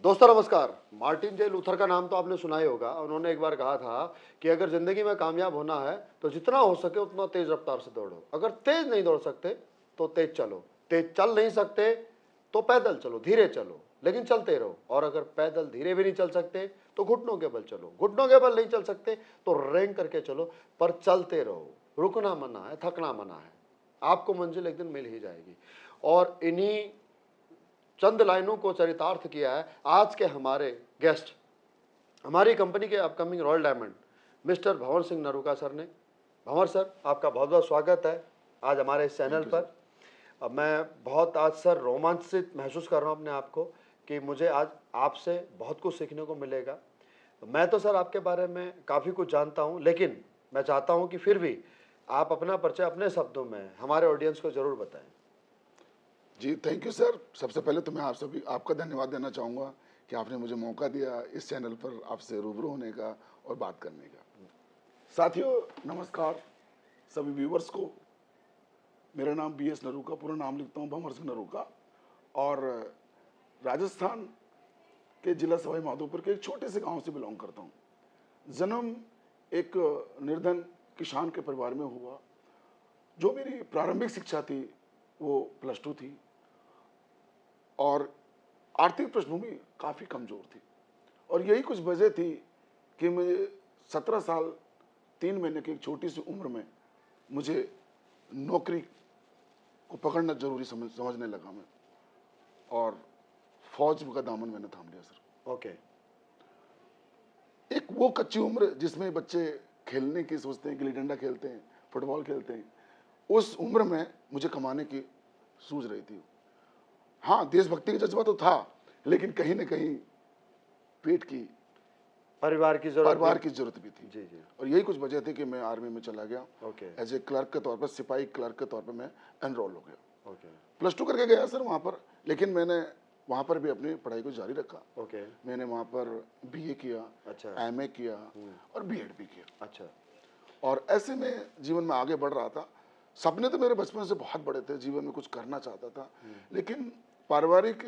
दोस्तों नमस्कार। मार्टिन जे लूथर का नाम तो आपने सुना ही होगा। उन्होंने एक बार कहा था कि अगर जिंदगी में कामयाब होना है तो जितना हो सके उतना तेज रफ्तार से दौड़ो। अगर तेज नहीं दौड़ सकते तो तेज चलो, तेज चल नहीं सकते तो पैदल चलो, धीरे चलो लेकिन चलते रहो। और अगर पैदल धीरे भी नहीं चल सकते तो घुटनों के बल चलो, घुटनों के बल नहीं चल सकते तो रेंग करके चलो, पर चलते रहो। रुकना मना है, थकना मना है। आपको मंजिल एक दिन मिल ही जाएगी। और इन्हीं चंद लाइनों को चरितार्थ किया है आज के हमारे गेस्ट, हमारी कंपनी के upcoming royal diamond mister Bhanwar Singh Naruka sir ने। भंवर सर, आपका बहुत बहुत स्वागत है आज हमारे इस चैनल पर। अब मैं बहुत आज सर रोमांचित महसूस कर रहा हूँ अपने आप को कि मुझे आज आपसे बहुत कुछ सीखने को मिलेगा। मैं तो सर आपके बारे में काफ़ी कुछ जानता हूँ, लेकिन मैं चाहता हूँ कि फिर भी आप अपना परिचय अपने शब्दों में हमारे ऑडियंस को ज़रूर बताएं। जी, थैंक यू सर। सबसे पहले तो मैं आप सभी आपका धन्यवाद देना चाहूँगा कि आपने मुझे मौका दिया इस चैनल पर आपसे रूबरू होने का और बात करने का। साथियों नमस्कार, सभी व्यूवर्स को। मेरा नाम BS नरूका, पूरा नाम लिखता हूँ भंवर सिंह नरूका, और राजस्थान के जिला सवाई माधोपुर के एक छोटे से गांव से बिलोंग करता हूँ। जन्म एक निर्धन किसान के परिवार में हुआ। जो मेरी प्रारंभिक शिक्षा थी वो +2 थी, और आर्थिक पृष्ठभूमि काफ़ी कमज़ोर थी। और यही कुछ वजह थी कि मुझे 17 साल 3 महीने की एक छोटी सी उम्र में मुझे नौकरी को पकड़ना जरूरी समझने लगा मैं, और फौज का दामन मैंने थाम लिया सर। ओके। एक वो कच्ची उम्र जिसमें बच्चे खेलने की सोचते हैं, गिल्ली डंडा खेलते हैं, फुटबॉल खेलते हैं, उस उम्र में मुझे कमाने की सूझ रही थी। हाँ, देशभक्ति का जज्बा तो था, लेकिन कहीं न कहीं पेट की, परिवार की जरूरत भी थी। जी जी। और यही कुछ वजह थी कि मैं आर्मी में चला गया। ओके। एज ए क्लर्क के तौर पर, सिपाही क्लर्क के तौर पर मैं एनरोल हो गया। ओके। +2 करके गया सर वहाँ पर, लेकिन मैंने वहाँ पर भी अपनी पढ़ाई को जारी रखा। ओके। मैंने वहाँ पर BA किया, अच्छा। MA किया और B.Ed भी किया। अच्छा। और ऐसे में जीवन में आगे बढ़ रहा था। सपने तो मेरे बचपन से बहुत बड़े थे, जीवन में कुछ करना चाहता था, लेकिन पारिवारिक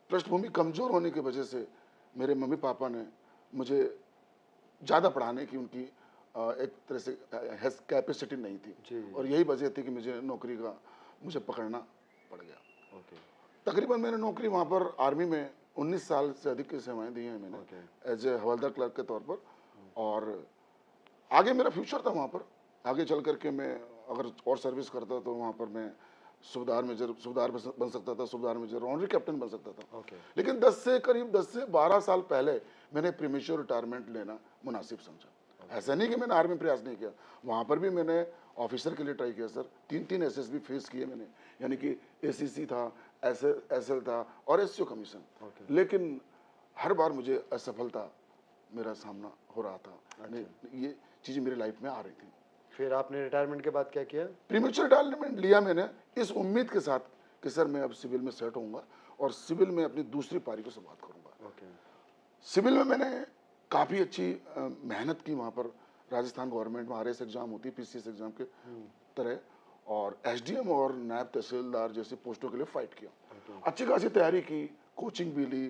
पृष्ठभूमि कमजोर होने की वजह से मेरे मम्मी पापा ने मुझे ज़्यादा पढ़ाने की उनकी एक तरह से कैपेसिटी नहीं थी। जी। और यही वजह थी कि मुझे पकड़ना पड़ गया। ओके। तकरीबन मैंने नौकरी वहाँ पर आर्मी में 19 साल से अधिक की सेवाएं दी हैं मैंने, okay. As a havildar clerk के तौर पर। और आगे मेरा फ्यूचर था वहाँ पर। आगे चल करके मैं अगर और सर्विस करता तो वहाँ पर मैं सूबेदार बन सकता था, सूबेदार मेजर, ऑनरी कैप्टन बन सकता था। ओके। लेकिन 10 से 12 साल पहले मैंने प्रीमेच्योर रिटायरमेंट लेना मुनासिब समझा। ऐसा नहीं कि मैंने आर्मी में प्रयास नहीं किया, वहाँ पर भी मैंने ऑफिसर के लिए ट्राई किया सर। 3 SSB फेस किए मैंने, यानी कि ACC था, SL था और SCO कमीशन। लेकिन हर बार मुझे असफलता मेरा सामना हो रहा था। ये चीज़ें मेरी लाइफ में आ रही थी। फिर आपने रिटायरमेंट के बाद क्या किया? प्रीमेच्योर रिटायरमेंट लिया मैंने इस उम्मीद के साथ कि सर मैं अब सिविल में सेट होऊंगा और सिविल में अपनी दूसरी पारी को शुरुआत करूंगा। ओके। सिविल में मैंने काफ़ी अच्छी मेहनत की। वहाँ पर राजस्थान गवर्नमेंट में RS एग्जाम होती है, PCS एग्जाम के तरह, और SDM और नायब तहसीलदार जैसी पोस्टों के लिए फाइट किया। अच्छी खासी तैयारी की, कोचिंग भी ली,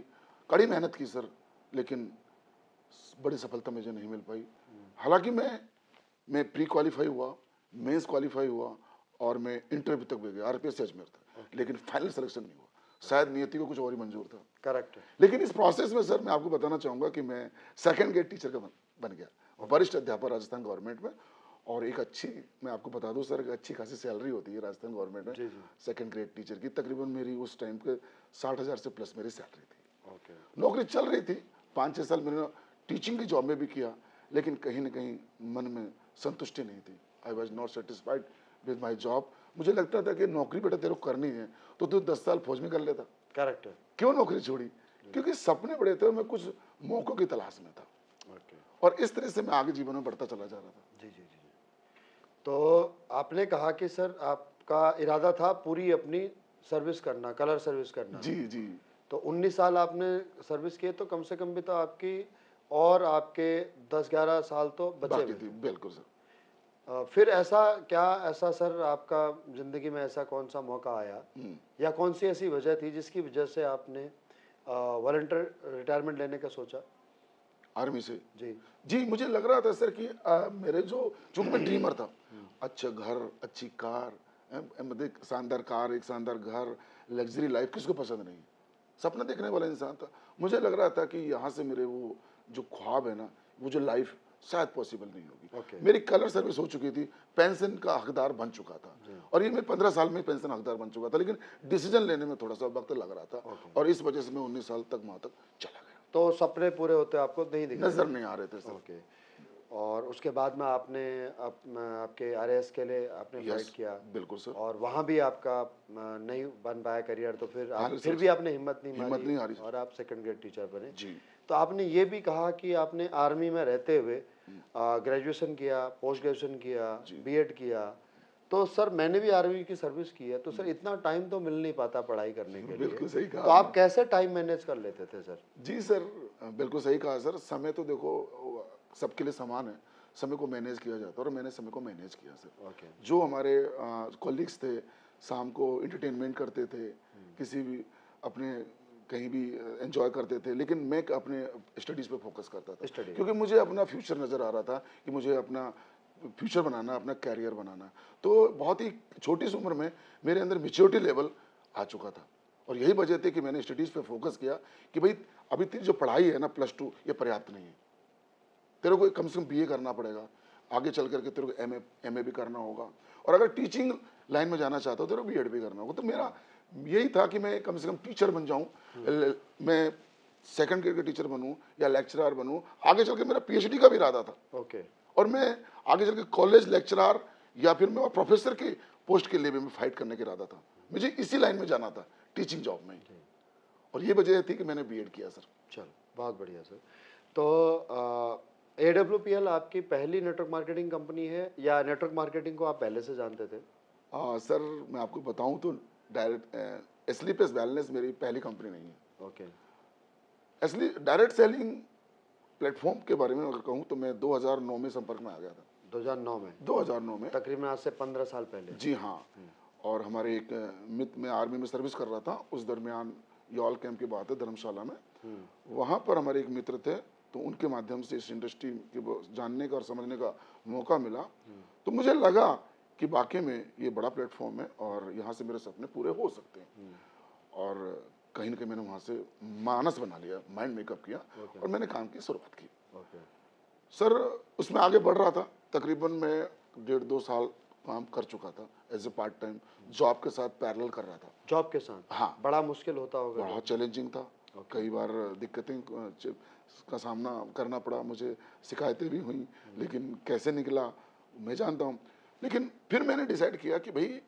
कड़ी मेहनत की सर, लेकिन बड़ी सफलता मुझे नहीं मिल पाई। हालांकि मैं प्री क्वालिफाई हुआ, मेंस क्वालिफाई हुआ और मैं इंटरव्यू तक भी गया, RPS अजमेर था, लेकिन फाइनल सिलेक्शन नहीं हुआ। शायद नियति को कुछ और ही मंजूर था। करेक्ट। लेकिन इस प्रोसेस में सर मैं आपको बताना चाहूँगा कि मैं सेकंड ग्रेड टीचर का बन गया, वरिष्ठ अध्यापक राजस्थान गवर्नमेंट में। और एक अच्छी, मैं आपको बता दूं सर, अच्छी खासी सैलरी होती है राजस्थान गवर्नमेंट में सेकंड ग्रेड टीचर की। तकरीबन मेरी उस टाइम पे 60,000 से प्लस मेरी सैलरी थी। ओके। नौकरी चल रही थी, 5-6 साल मैंने टीचिंग की जॉब में भी किया, लेकिन कहीं ना कहीं मन में संतुष्टि नहीं थी। I was not satisfied with my job. मुझे लगता था कि नौकरी बेटा तेरे को करनी है तो तू 10 साल फौज में कर लेता। करेक्ट। क्यों नौकरी छोड़ी? क्योंकि सपने बड़े थे और मैं कुछ मौकों की तलाश में था। ओके। और इस तरह से मैं आगे जीवन में बढ़ता चला जा रहा था। जी जी जी। तो आपने कहा कि सर आपका इरादा था पूरी अपनी सर्विस करना, कलर सर्विस करना। जी जी। तो 19 साल आपने सर्विस किए, तो कम से कम भी तो आपकी और आपके 10-11 साल तो बचे बाकी हुए थी, थे। बिल्कुल सर। फिर ऐसा सर आपका जिंदगी में ऐसा कौन सा मौका आया या कौन सी ऐसी वजह थी जिसकी वजह से आपने वॉलंटियर रिटायरमेंट लेने का सोचा? आर्मी से जी। जी मुझे लग रहा था सर कि मेरे जो चूंकि मैं ड्रीमर था, अच्छा घर, अच्छी कार, मतलब एक शानदार कार, एक शानदार घर, लग्जरी लाइफ किसको पसंद नहीं है? सपना देखने वाला इंसान था। मुझे लग रहा था कि यहाँ से मेरे वो जो ख्वाब है ना, वो जो लाइफ शायद पॉसिबल नहीं होगी। ओके। मेरी कलर सर्विस हो चुकी थी, पेंशन का हकदार बन चुका था, और ये मैं 15 साल में पेंशन हकदार बन चुका था, लेकिन डिसीजन लेने में थोड़ा सा वक्त लग रहा था, और इस वजह से मैं 19 साल तक वहाँ तक चला गया। तो सपने पूरे होते आपको नहीं दिख रहे? नजर नहीं आ रहे थे सर। ओके। और उसके बाद में आपने आपके आरएएस के लिए आपने फाइट यस, किया, बिल्कुल सर। और वहाँ भी आपका नहीं बन पाया करियर, तो फिर हाँ आप सर, फिर भी आपने हिम्मत नहीं हिम्मत मारी नहीं आ रही सर। और आप सेकंड ग्रेड टीचर बने। जी। तो आपने ये भी कहा कि आपने आर्मी में रहते हुए ग्रेजुएशन किया, पोस्ट ग्रेजुएशन किया, बीएड किया। तो सर मैंने भी आर्मी की सर्विस की है, तो सर इतना टाइम तो मिल नहीं पाता पढ़ाई करने के लिए। बिल्कुल सही कहा तो आप कैसे टाइम मैनेज कर लेते थे सर? जी सर, बिल्कुल सही कहा सर। समय तो देखो सबके लिए समान है, समय को मैनेज किया जाता है, और मैंने समय को मैनेज किया सर। ओके। जो हमारे कॉलीग्स थे, शाम को इंटरटेनमेंट करते थे, किसी भी अपने कहीं भी एंजॉय करते थे, लेकिन मैं अपने स्टडीज़ पे फोकस करता था, स्टडी। क्योंकि मुझे अपना फ्यूचर नज़र आ रहा था कि मुझे अपना फ्यूचर बनाना, अपना कैरियर बनाना। तो बहुत ही छोटी सी उम्र में मेरे अंदर मैच्योरिटी लेवल आ चुका था, और यही वजह थी कि मैंने स्टडीज़ पे फोकस किया कि भाई अभी तेरी जो पढ़ाई है ना +2, ये पर्याप्त नहीं है, तेरे को कम से कम बीए करना पड़ेगा, आगे चल करके तेरे को एमए भी करना होगा, और अगर टीचिंग लाइन में जाना चाहता हो तेरे को बीएड भी करना होगा। तो मेरा यही था कि मैं कम से कम टीचर बन जाऊं, मैं सेकंड ग्रेड का टीचर बनूं या लेक्चरर बनूं, आगे चल के मेरा पीएचडी का भी इरादा था, ओके। और मैं आगे चल के कॉलेज लेक्चरर या फिर मैं प्रोफेसर की पोस्ट के लिए भी मैं फाइट करने का इरादा था। मुझे इसी लाइन में जाना था, टीचिंग जॉब में, और ये वजह थी कि मैंने बीएड किया सर। चलो बहुत बढ़िया सर। तो AWPL आपकी पहली नेटवर्क मार्केटिंग कंपनी है, या नेटवर्क मार्केटिंग को आप पहले से जानते थे? सर मैं आपको बताऊं तो डायरेक्ट स्लीपेस वेलनेस मेरी पहली कंपनी नहीं है। ओके। असली डायरेक्ट सेलिंग प्लेटफॉर्म के बारे में अगर कहूं तो मैं 2009 में संपर्क में आ गया था। 2009 में? 2009 में, तकरीबन आज से 15 साल पहले। जी हाँ। और हमारे एक मित्र, में आर्मी में सर्विस कर रहा था उस दरमियान, यॉल कैंप की बात है, धर्मशाला में, वहाँ पर हमारे एक मित्र थे, तो उनके माध्यम से इस इंडस्ट्री के जानने का और समझने का मौका मिला। तो मुझे लगा कि वाकई में ये बड़ा प्लेटफॉर्म है और यहाँ से मेरे सपने पूरे हो सकते हैं, और कहीं ना कहीं मैंने वहाँ से मानस बना लिया, माइंड मेकअप किया, और मैंने काम की शुरुआत की। ओके। सर उसमें आगे बढ़ रहा था, तकरीबन मैं 1.5-2 साल काम कर चुका था as a part time, job के साथ पैरेलल कर रहा था। जॉब के साथ? हाँ, बड़ा मुश्किल होता होगा? बहुत चैलेंजिंग था, कई बार दिक्कतें का सामना करना पड़ा मुझे, शिकायतें भी हुई, लेकिन कैसे निकला मैं जानता हूँ। लेकिन फिर मैंने डिसाइड किया कि भाई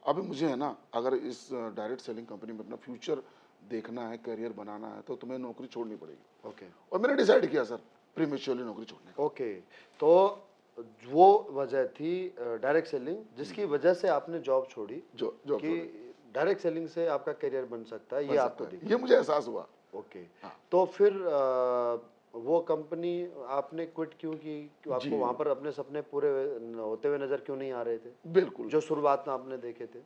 अब मुझे है ना, अगर इस डायरेक्ट सेलिंग कंपनी में अपना फ्यूचर देखना है, करियर बनाना है, तो तुम्हें नौकरी छोड़नी पड़ेगी। ओके। और मैंने डिसाइड किया सर प्रीमेच्योरली नौकरी छोड़ने का। ओके। तो वो वजह थी डायरेक्ट सेलिंग, जिसकी वजह से आपने जॉब छोड़ी, जो कि डायरेक्ट सेलिंग से आपका करियर बन सकता है, ये आपको दिखा। ये मुझे एहसास हुआ। ओके। हाँ। तो फिर वो कंपनी आपने क्विट क्यों की? क्यों जी आपको वहां पर अपने सपने पूरे होते हुए नजर क्यों नहीं आ रहे थे, बिल्कुल, जो शुरुआत में आपने देखे थे?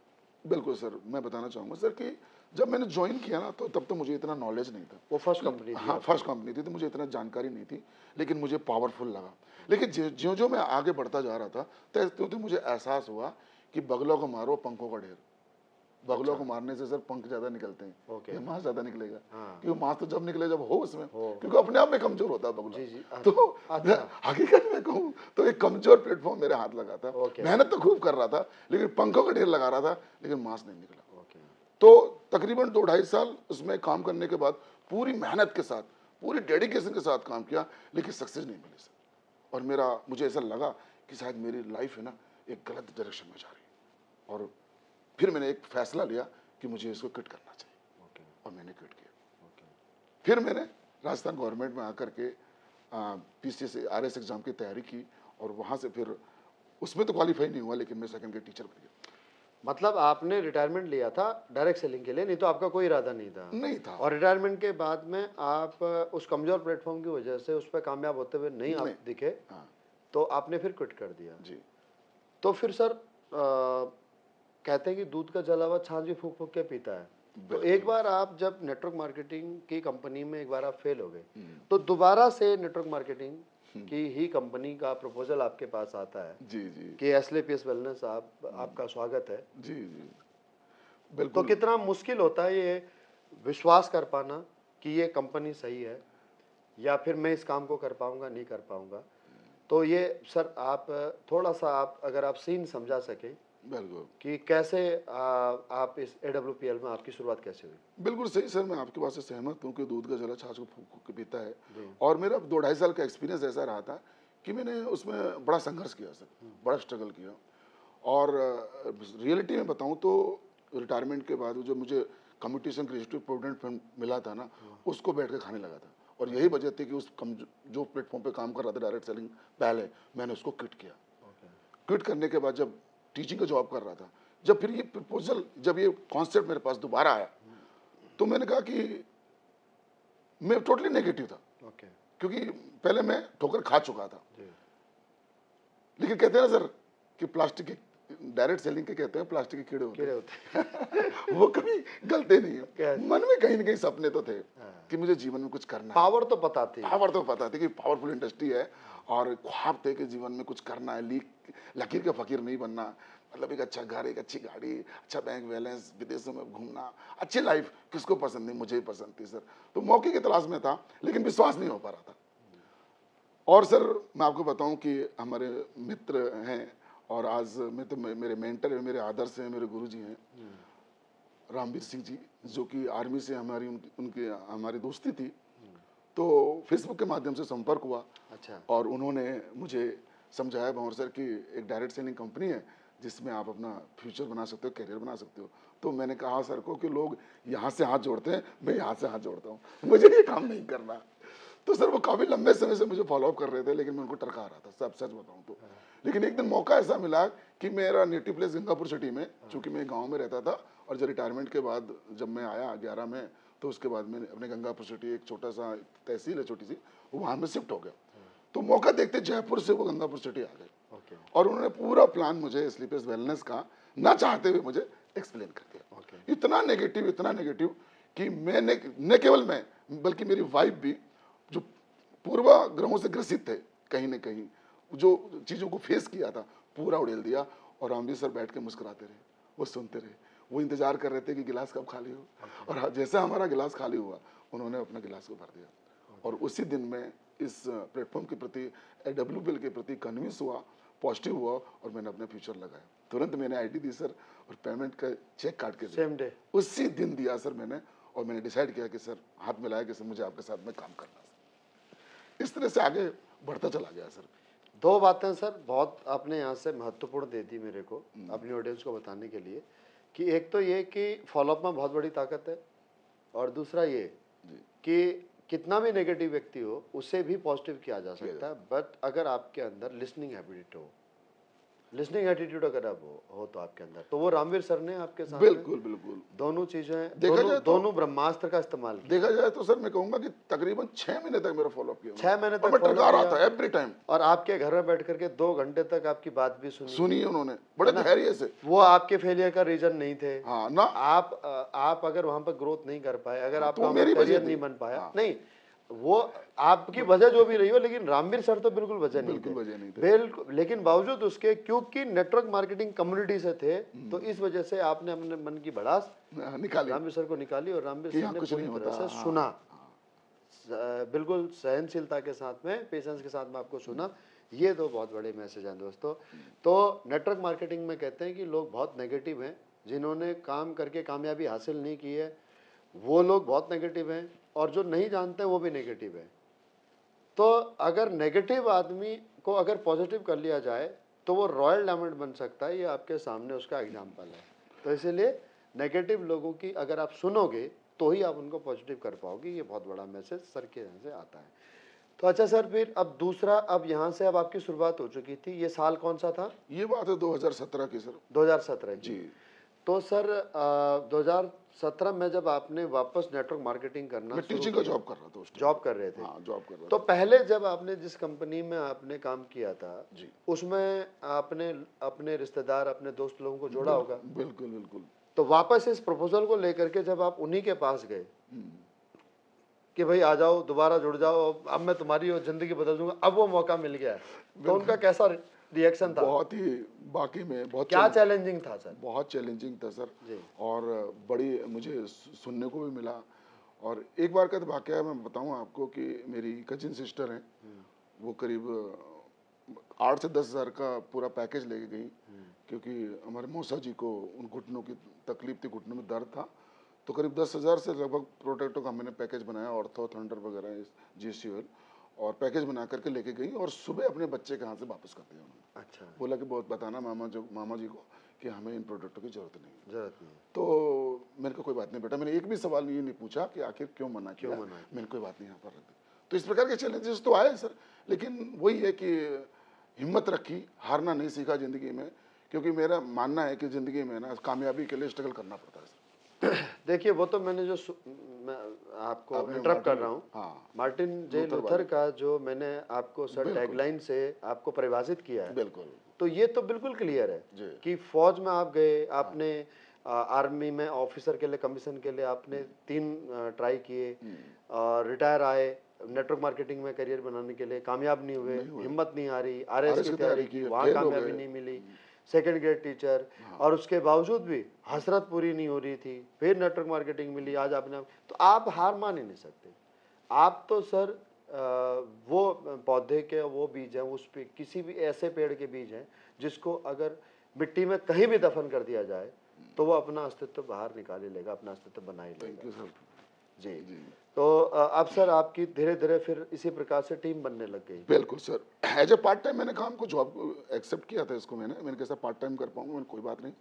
बिल्कुल सर, मैं बताना चाहूँगा सर कि जब मैंने ज्वाइन किया ना, तो तब तो मुझे इतना नॉलेज नहीं था। वो फर्स्ट कंपनी थी हाँ, आपकी? फर्स्ट कंपनी थी, तो मुझे इतना जानकारी नहीं थी, लेकिन मुझे पावरफुल लगा। लेकिन ज्यों ज्यों मैं आगे बढ़ता जा रहा था, त्यों त्यों मुझे एहसास हुआ कि बगलों को मारो पंखों का ढेर। बगलों को मारने से सर पंख ज्यादा निकलते हैं, ओके। ये मांस ज्यादा निकलेगा। हाँ। क्योंकि मांस तो जब निकले जब हो उसमें, हो। क्योंकि अपने आप में कमजोर होता है बगुला। जी जी। तो अच्छा। हकीकत में कहूँ तो एक कमजोर प्लेटफॉर्म मेरे हाथ लगा था। ओके। मेहनत तो खूब कर रहा था, लेकिन पंखों का ढेर लगा रहा था, लेकिन मांस नहीं निकला। ओके। तो तकरीबन 2-2.5 साल उसमें काम करने के बाद पूरी मेहनत के साथ, पूरी डेडिकेशन के साथ काम किया, लेकिन सक्सेस नहीं मिली सर। और मुझे ऐसा लगा कि शायद मेरी लाइफ है ना एक गलत डायरेक्शन में जा रही है, और फिर मैंने एक फैसला लिया कि मुझे इसको क्विट करना चाहिए, ओके। और मैंने क्विट किया। ओके। फिर मैंने राजस्थान गवर्नमेंट में आकर के पीसीएस आरएस एग्जाम की तैयारी की, और वहाँ से फिर उसमें तो क्वालिफाई नहीं हुआ, लेकिन मैं सेकंड ग्रेड टीचर बन गया। मतलब आपने रिटायरमेंट लिया था डायरेक्ट सेलिंग के लिए, नहीं तो आपका कोई इरादा नहीं था? नहीं था। और रिटायरमेंट के बाद में आप उस कमजोर प्लेटफॉर्म की वजह से उस पर कामयाब होते हुए नहीं आप नहीं। दिखे, हाँ तो आपने फिर क्विट कर दिया। जी। तो फिर सर कहते हैं कि दूध का जला हुआ छाछ भी फूक फूक के पीता है। तो एक बार आप जब नेटवर्क मार्केटिंग की कंपनी में एक बार आप फेल हो गए, तो दोबारा से नेटवर्क मार्केटिंग की ही कंपनी का प्रपोजल आपके पास आता है जी जी कि एस्क्लेपियस वेलनेस आपका स्वागत है, जी जी तो बिल्कुल। कितना मुश्किल होता है ये विश्वास कर पाना कि ये कंपनी सही है या फिर मैं इस काम को कर पाऊंगा नहीं कर पाऊंगा। तो ये सर आप थोड़ा सा आप अगर आप सीन समझा सके बिल्कुल कि कैसे आप इस AWPL में आपकी शुरुआत कैसे हुई। बिल्कुल सही सर, मैं आपकी बात से सहमत हूँ कि दूध का जला छाछ को फूंक फूंक के पीता है। जी। और मेरा 2 ढाई साल का एक्सपीरियंस ऐसा रहा था कि मैंने उसमें बड़ा संघर्ष किया सर, बड़ा स्ट्रगल किया। और रियलिटी में बताऊँ तो रिटायरमेंट के बाद जो मुझे कम्युनिकेशन क्रिएटिव प्रोविडेंट फंड मिला था ना, उसको बैठ के खाने लगा था। और यही वजह थी कि जो प्लेटफॉर्म पे काम कर रहा था डायरेक्ट सेलिंग, पहले मैंने उसको क्विट किया। क्विट करने के बाद जब टीचिंग का जॉब कर रहा था, जब फिर ये प्रपोजल, जब ये कॉन्सेप्ट मेरे पास दोबारा आया, तो मैंने कहा कि मैं टोटली नेगेटिव था, ओके। क्योंकि पहले मैं ठोकर खा चुका था। जी। लेकिन कहते हैं ना सर कि प्लास्टिक के, डायरेक्ट सेलिंग के कहते हैं प्लास्टिक के कीड़े होते कीड़े होते हैं। हैं। वो कभी गलते नहीं है। कैसे? मन में कहीं ना कहीं सपने तो थे कि मुझे जीवन में कुछ करना है। पावर तो पता थी। पावर तो पता थी कि पावरफुल इंडस्ट्री है, और ख्वाब थे कि जीवन में कुछ करना है, लकीर का फकीर नहीं बनना। मतलब एक अच्छा घर, एक अच्छी गाड़ी, अच्छा बैंक बैलेंस, विदेशों में घूमना, अच्छी लाइफ, किसको पसंद नहीं, मुझे ही पसंद थी सर। तो मौके की तलाश में था, लेकिन विश्वास नहीं हो पा रहा था। और सर मैं आपको बताऊं कि हमारे मित्र हैं, और आज मित्र मेरे मेंटर हैं, मेरे आदर्श हैं, मेरे गुरुजी हैं रामवीर सिंह जी, जो कि आर्मी से हमारी उनकी हमारी दोस्ती थी। तो फेसबुक के माध्यम से संपर्क हुआ। अच्छा। और उन्होंने मुझे समझाया भंवर सर कि एक डायरेक्ट सेलिंग कंपनी है जिसमें आप अपना फ्यूचर बना सकते हो, करियर बना सकते हो। तो मैंने कहा सर को कि लोग यहाँ से हाथ जोड़ते हैं, मैं यहाँ से हाथ जोड़ता हूँ, मुझे ये काम नहीं करना। तो सर वो काफ़ी लंबे समय से मुझे फॉलोअप कर रहे थे, लेकिन मैं उनको टरका रहा था, सब सच बताऊँ तो। लेकिन एक दिन मौका ऐसा मिला कि मेरा नेटिव प्लेस गंगापुर सिटी में, चूँकि मैं गाँव में रहता था, और जब रिटायरमेंट के बाद जब मैं आया 11 में, तो उसके बाद मैंने अपने गंगापुर सिटी, एक छोटा सा तहसील है छोटी सी, वहाँ में शिफ्ट हो गया। तो मौका देखते जयपुर से वो गंगापुर सिटी आ गए, ओके। और उन्होंने पूरा प्लान मुझे स्लीपर्स वेलनेस का ना चाहते हुए मुझे एक्सप्लेन कर दिया। ओके। इतना नेगेटिव कि मैंने, न केवल मैं बल्कि मेरी वाइफ भी, जो पूर्वाग्रहों से ग्रसित थे कहीं न कहीं, जो चीज़ों को फेस किया था, पूरा उड़ेल दिया। और रामवीर सर बैठ के मुस्कुराते रहे, वो सुनते रहे, वो इंतजार कर रहे थे कि गिलास कब खाली हो। और जैसा हमारा गिलास खाली हुआ, उन्होंने अपना गिलास को भर दिया। और उसी दिन में इस प्लेटफॉर्म के प्रति, AWPL के प्रति कन्विंस हुआ, पॉजिटिव हुआ, और मैंने अपना फ्यूचर लगाया। तुरंत मैंने आईडी दी सर, और पेमेंट का चेक काट के सेम डे उसी दिन दिया सर मैंने। और मैंने डिसाइड किया कि सर, हाथ मिलाया कि सर मुझे आपके साथ में काम करना है। इस तरह से आगे बढ़ता चला गया सर। दो बातें सर बहुत आपने यहाँ से महत्वपूर्ण दे दी मेरे को अपनी ऑडियंस को बताने के लिए कि एक तो ये कि फॉलोअप में बहुत बड़ी ताकत है, और दूसरा ये कि कितना भी नेगेटिव व्यक्ति हो उसे भी पॉजिटिव किया जा सकता है, बट अगर आपके अंदर लिसनिंग हैबिट हो, लिसनिंग एटीट्यूड अगर आप हो तो आपके अंदर, तो वो रामवीर सर ने आपके सामने बिल्कुल बिल्कुल दोनों चीजें, देखा जाए तो, दोनों ब्रह्मास्त्र का इस्तेमाल किया। देखा जाए तो सर मैं कहूंगा कि तकरीबन 6 महीने तक मेरा फॉलोअप किया, 6 महीने और तक मैं follow टरका रहा किया। था एवरी टाइम। और आपके घर में बैठ करके 2 घंटे तक आपकी बात भी सुनी उन्होंने बड़े धैर्य से। वो आपके फेलियर का रीजन नहीं थे। हाँ ना, आप अगर वहां पर ग्रोथ नहीं कर पाए, अगर आपका तो मेरी करियर वजह थी। नहीं बन पाया, हाँ। नहीं वो आपकी वजह जो भी रही हो, लेकिन रामवीर सर तो बिल्कुल वजह नहीं बिल्कुल थे, वजह नहीं थे। बिल्कुल। लेकिन बावजूद उसके, क्योंकि नेटवर्क मार्केटिंग कम्युनिटी से थे, तो इस वजह से आपने अपने मन की भड़ास निकाली रामवीर सर को निकाली, और रामवीर कि सर यहाँ ने कुछ पूरी नहीं तरह होता। से सुना, बिल्कुल सहनशीलता के साथ में, पेशेंस के साथ में आपको सुना। ये दो बहुत बड़े मैसेज हैं दोस्तों। तो नेटवर्क मार्केटिंग में कहते हैं कि लोग बहुत नेगेटिव हैं, जिन्होंने काम करके कामयाबी हासिल नहीं की है वो लोग बहुत नेगेटिव हैं, और जो नहीं जानते हैं वो भी नेगेटिव है। तो अगर नेगेटिव आदमी को अगर पॉजिटिव कर लिया जाए तो वो रॉयल डायमंड बन सकता है, ये आपके सामने उसका एग्जाम्पल है। तो इसीलिए नेगेटिव लोगों की अगर आप सुनोगे तो ही आप उनको पॉजिटिव कर पाओगे, ये बहुत बड़ा मैसेज सर के यहाँ से आता है। तो अच्छा सर, फिर अब दूसरा, अब यहाँ से अब आपकी शुरुआत हो चुकी थी, ये साल कौन सा था? ये बात है 2017 की सर। 2017 की। जी। तो सर 2017 में जब आपने वापस नेटवर्क मार्केटिंग करना मैं शुरू टीचिंग का किया, जॉब कर रहा था उस टाइम। जॉब कर रहे थे, हाँ जॉब कर रहा तो था। पहले जब आपने जिस कंपनी में आपने काम किया था जी उसमें आपने अपने रिश्तेदार, अपने दोस्त लोगों को जोड़ा होगा? बिल्कुल बिल्कुल। तो वापस इस प्रपोजल को लेकर के जब आप उन्हीं के पास गए कि भाई आ जाओ, दोबारा जुड़ जाओ, अब मैं तुम्हारी और जिंदगी बदल दूंगा, अब वो मौका मिल गया है, तो उनका कैसा रिएक्शन था? बहुत ही, वाकई में बहुत क्या चैलेंजिंग था सर? बहुत चैलेंजिंग था सर। जी। और बड़ी मुझे सुनने को भी मिला। और एक बार का तो वाकया मैं बताऊं आपको कि मेरी कजिन सिस्टर हैं, वो करीब 8 से 10 हज़ार का पूरा पैकेज लेके गई, क्योंकि हमारे मौसा जी को उन घुटनों की तकलीफ थी, घुटनों में दर्द था। तो करीब 10 हज़ार से लगभग प्रोटेक्टो का हमने पैकेज बनाया, ऑर्थो थंडर वगैरह GCL, और पैकेज बना करके लेके गई और सुबह अपने बच्चे के हाथ से वापस कर दिया उन्होंने। अच्छा। बोला कि बहुत बताना मामा जी को कि हमें इन प्रोडक्टों की जरूरत नहीं है। जरूरत नहीं। तो मैंने कहा कोई बात नहीं बेटा, मैंने एक भी सवाल ये नहीं पूछा कि आखिर क्यों मना किया, मना किया? मैंने कोई बात नहीं यहाँ पर रख दी। तो इस प्रकार के चैलेंजेस तो आए सर, लेकिन वही है कि हिम्मत रखी, हारना नहीं सीखा जिंदगी में, क्योंकि मेरा मानना है कि जिंदगी में ना कामयाबी के लिए स्ट्रगल करना पड़ता है सर। देखिए वो तो मैंने जो मैं आपको आपने इंटरप्ट कर मार्टिन, रहा हूँ, हाँ, मार्टिन जे लूथर लूथर वाले, का जो मैंने आपको सर बिल्कुल टैगलाइन से आपको परिभाषित किया है, बिल्कुल तो ये तो बिल्कुल क्लियर है जी, कि फौज में आप गए, आपने आर्मी में ऑफिसर के लिए, कमीशन के लिए आपने 3 ट्राई किए, रिटायर आए, नेटवर्क मार्केटिंग में करियर बनाने के लिए कामयाब नहीं हुए, नहीं हुए, हिम्मत नहीं हारी, आरएस आरएस की की तैयारी तैयारी की, की, वहाँ फेल हो कामयाबी गए। नहीं मिली, सेकंड ग्रेड टीचर, और उसके बावजूद भी हसरत पूरी नहीं हो रही थी, फिर नेटवर्क मार्केटिंग मिली, आज आपने, तो आप हार मान ही नहीं सकते। आप तो सर वो पौधे के वो बीज हैं, उस पे किसी भी ऐसे पेड़ के बीज हैं जिसको अगर मिट्टी में कहीं भी दफन कर दिया जाए तो वो अपना अस्तित्व बाहर निकाल ही लेगा, अपना अस्तित्व बना ही थैंक लेगा। You sir. जी। जी तो अब सर आपकी धीरे धीरे फिर इसी प्रकार से टीम बनने लग गई? बिल्कुल sir. As a part time मैंने काम को जॉब एक्सेप्ट किया था इसको, मैंने कैसा पार्ट टाइम कर पाऊंगा, मैंने कोई बात नहीं,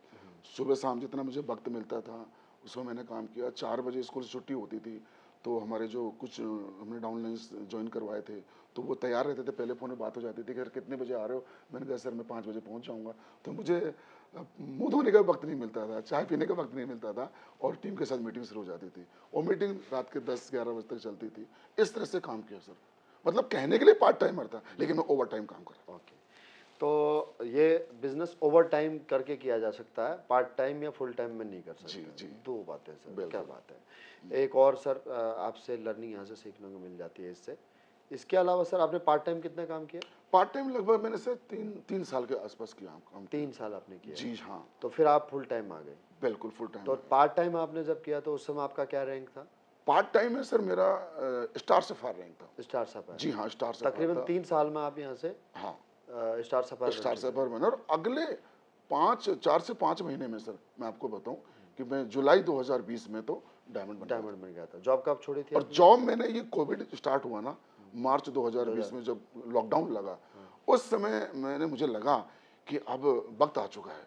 सुबह शाम जितना मुझे वक्त मिलता था उसमें मैंने काम किया। 4 बजे स्कूल से छुट्टी होती थी, तो हमारे जो कुछ हमने डाउनलाइंस ज्वाइन करवाए थे तो वो तैयार रहते थे, पहले फ़ोन में बात हो जाती थी कि यार कितने बजे आ रहे हो, मैंने कहा सर मैं 5 बजे पहुंच जाऊंगा। तो मुझे मुंह धोने का वक्त नहीं मिलता था, चाय पीने का वक्त नहीं मिलता था, और टीम के साथ मीटिंग शुरू हो जाती थी, और मीटिंग रात के 10-11 बजे तक चलती थी। इस तरह से काम किया सर। मतलब कहने के लिए पार्ट टाइमर था, लेकिन मैं ओवर टाइम काम कर रहा। ओके। तो ये बिजनेस ओवर टाइम करके किया जा सकता है, पार्ट टाइम या फुल टाइम में नहीं कर सकते। जी जी दो बातें सर, क्या बिल्कुल। बात है। एक और सर आपसे लर्निंग यहाँ से सीखने को मिल जाती है इससे। इसके अलावा सर आपने पार्ट टाइम कितना काम किया? पार्ट टाइम लगभग मैंने सर 3 साल के आसपास किया काम। 3 साल आपने किया? जी हाँ, तो फिर आप फुल टाइम आ गए? बिल्कुल फुल टाइम। तो पार्ट टाइम आपने जब किया तो उस समय आपका क्या रैंक था? पार्ट टाइम में सर मेरा स्टार सफार रैंक था। Star sapphire? जी हाँ, स्टार सफार तकरीबन था। 3 साल में आप यहाँ से हाँ, स्टार सफायर बन स्टार चुके हैं। सफार बना, और अगले 4 से 5 महीने में सर मैं आपको बताऊं कि मैं जुलाई 2020 में तो डायमंड बन गया। डायमंड बन गया था। जॉब कब छोड़ी थी और आपने? जॉब मैंने, ये कोविड स्टार्ट हुआ ना मार्च 2020 में, जब लॉकडाउन लगा, उस समय मुझे लगा कि अब वक्त आ चुका है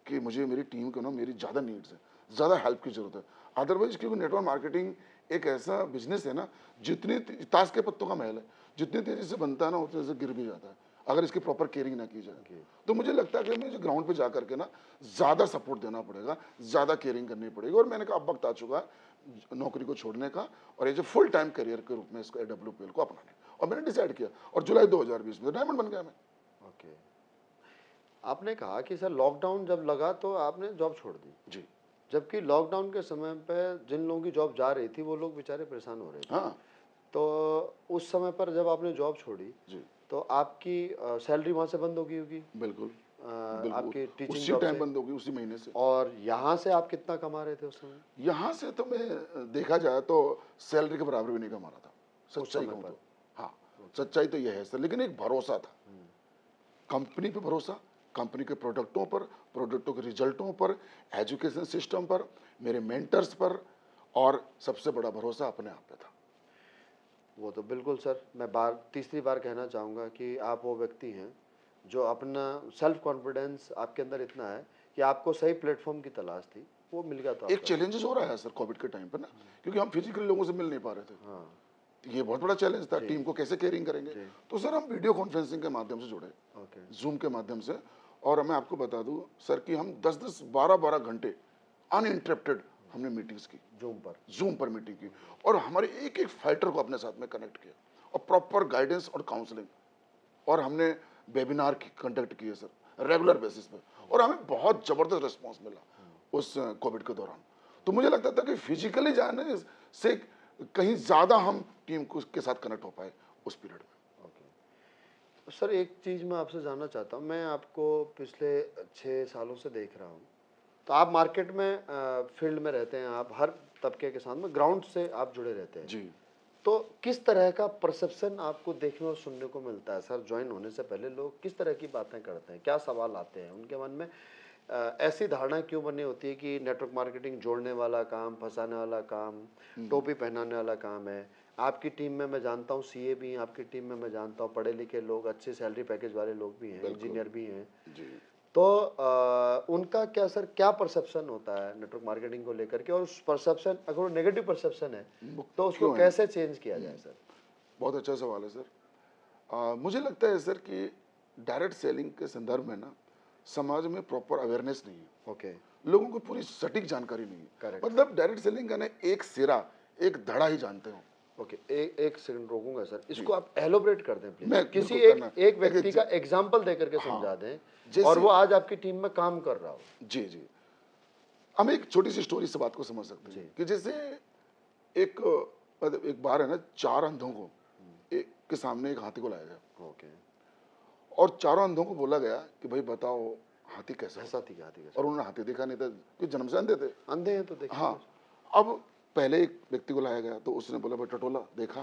कि मुझे मेरी टीम को ना मेरी ज़्यादा नीड्स है, ज़्यादा हेल्प की ज़रूरत है। अदरवाइज क्योंकि नेटवर्क मार्केटिंग एक ऐसा बिजनेस है ना, जितनी ताश के पत्तों का महल है, जितनी तेज़ी से बनता है ना उतनी से गिर भी जाता है अगर इसकी प्रॉपर केयरिंग ना की जाए। तो मुझे लगता है कि मुझे ग्राउंड पे जा करके ना ज़्यादा सपोर्ट देना पड़ेगा, ज़्यादा केयरिंग करनी पड़ेगी, और मैंने कहा अब वक्त आ चुका है नौकरी को छोड़ने का और as a full time career के रूप में इसको AWPL को अपनाने। और मैंने डिसाइड किया, और जुलाई 2020 में डायमंड बन गया मैं। ओके। आपने कहा कि सर लॉकडाउन जब लगा तो आपने जॉब छोड़ दी, जी जबकि लॉकडाउन के समय पे जिन लोगों की जॉब जा रही थी वो लोग बेचारे परेशान हो रहे थे। हाँ तो उस समय पर जब आपने जॉब छोड़ी जी तो आपकी सैलरी वहाँ से बंद हो गई होगी, बिल्कुल बिल्कुल, आपकी टीचिंग उसी जॉब टाइम से, बंद होगी, उसी महीने से। और यहाँ से आप कितना कमा रहे थे उस समय? यहाँ से तो मैं देखा जाए तो सैलरी के बराबर भी नहीं कमा रहा था, सच्चाई समय कहूँ पर? तो। हाँ, सच्चाई तो यह है सर, लेकिन एक भरोसा था, कंपनी पे भरोसा, कंपनी के प्रोडक्टों पर, प्रोडक्टों के रिजल्टों पर, एजुकेशन सिस्टम पर, मेरे मेंटर्स पर, और सबसे बड़ा भरोसा अपने आप पे था। वो तो बिल्कुल सर, मैं तीसरी बार कहना चाहूँगा कि आप वो व्यक्ति हैं जो अपना सेल्फ कॉन्फिडेंस आपके अंदर इतना है कि आपको सही प्लेटफॉर्म की तलाश थी, वो मिल गया तो एक आपका। चैलेंजेस हो रहा है सर कोविड के टाइम पर ना, क्योंकि हम फिजिकल लोगों से मिल नहीं पा रहे थे। हाँ ये बहुत बड़ा चैलेंज था, जी टीम को कैसे केयरिंग करेंगे। जी। तो सर हम वीडियो कॉन्फ्रेंसिंग के माध्यम से जुड़े, ओके। जूम के माध्यम से, और मैं आपको बता दूं सर कि हम 10-10 12-12 घंटे अनइंटरप्टेड हमने मीटिंग्स की, जूम पर मीटिंग की, और हमारे एक एक फाइटर को अपने साथ में कनेक्ट किया, और प्रॉपर गाइडेंस और काउंसलिंग, और हमने वेबिनार की कंडक्ट किए सर रेगुलर बेसिस पे, और हमें बहुत ज़बरदस्त रिस्पॉन्स मिला। उस कोविड के दौरान। तो मुझे लगता था कि फिजिकली जाने से कहीं ज़्यादा हम टीम को के साथ कनेक्ट हो पाए उस पीरियड में। ओके सर, एक चीज़ मैं आपसे जानना चाहता हूँ। मैं आपको पिछले 6 सालों से देख रहा हूँ, तो आप मार्केट में फील्ड में रहते हैं, आप हर तबके के साथ में ग्राउंड से आप जुड़े रहते हैं। जी। तो किस तरह का परसेप्शन आपको देखने और सुनने को मिलता है सर? ज्वाइन होने से पहले लोग किस तरह की बातें करते हैं, क्या सवाल आते हैं उनके मन में? ऐसी धारणा क्यों बनी होती है कि नेटवर्क मार्केटिंग जोड़ने वाला काम, फंसाने वाला काम, टोपी पहनाने वाला काम है? आपकी टीम में मैं जानता हूँ सीए भी हैं, आपकी टीम में मैं जानता हूँ पढ़े लिखे लोग, अच्छे सैलरी पैकेज वाले लोग भी हैं, बिल्कुल। इंजीनियर भी हैं। जी। तो उनका क्या सर, क्या परसेप्शन होता है नेटवर्क मार्केटिंग को लेकर के? और उस परसेप्शन, अगर वो नेगेटिव परसेप्शन है वो तो उसको क्यों है? कैसे चेंज किया जाए सर? बहुत अच्छा सवाल है सर। मुझे लगता है सर कि डायरेक्ट सेलिंग के संदर्भ में ना समाज में प्रॉपर अवेयरनेस नहीं है। ओके, लोगों को पूरी सटीक जानकारी नहीं है। करेक्ट। मतलब डायरेक्ट सेलिंग का ना एक सिरा, एक धड़ा ही जानते हो। ओके, एक सेकंड रोकूंगा सर, जी। इसको आप एलोबरेट कर दें प्लीज, मैं किसी बिल्कुल एक करना एक व्यक्ति का एग्जाम्पल दे करके हाँ, समझा दें, जैसे और वो आज आपकी टीम में काम कर रहा हो। जी जी, हम एक छोटी सी स्टोरी से बात को समझ सकते जी। हैं कि जैसे एक मतलब एक बार है ना, चार अंधों को एक के सामने एक हाथी को लाया गया ओके, और चारों अंधों को बोला गया कि भाई बताओ हाथी कैसा ऐसा होता थी, हाथी है? कैसा? और उन्होंने हाथी देखा नहीं था कि जन्म से अंधे थे। अंधे हैं तो देखिए। हाँ, अब पहले एक व्यक्ति को लाया गया तो उसने बोला भाई टटोला देखा,